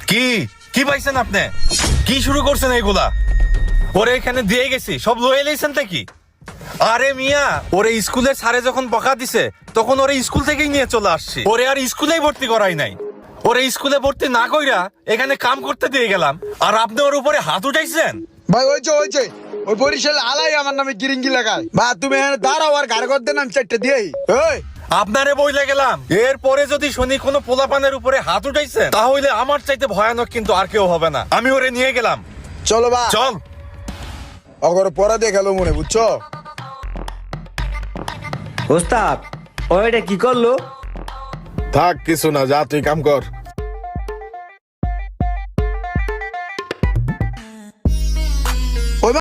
কি কি পাইছেন আপনি? কি শুরু করছেন এইগুলা? ওরে এখানে দিয়ে গেছি, সব লয়ে লাইছেন কি? আরে মিয়া, ওরে স্কুলের স্যারে যখন বকা দিছে তখন ওরে স্কুল থেকেই নিয়ে চলে আসছি। ওরে আর স্কুলেই ভর্তি করাই নাই। ওরে স্কুলে ভর্তি না কইরা এখানে কাম করতে দিয়ে গেলাম, আর আপনি ওর উপরে হাত উঠাইছেন। ভাই হয়েছে ওই বরিশাল আলাই আমার নামে গিরিঙ্গি লাগায়। বা তুমি এখানে দাঁড়াও আর গাড়ি করতে নাম চারটে দিয়েই। ওই আপনারে বইলে গেলাম, এরপরে যদি শুনি কোনো পোলাপানের উপরে হাত উঠাইছেন তাহলে আমার চাইতে ভয়ানক কিন্তু আর কেউ হবে না। আমি ওরে নিয়ে গেলাম। চলো বা চল। অগর পরে দেখালো মনে বুঝছো। ওস্তাদ ওইটা কি করলো? থাক কিছু না, যা তুই কাম কর।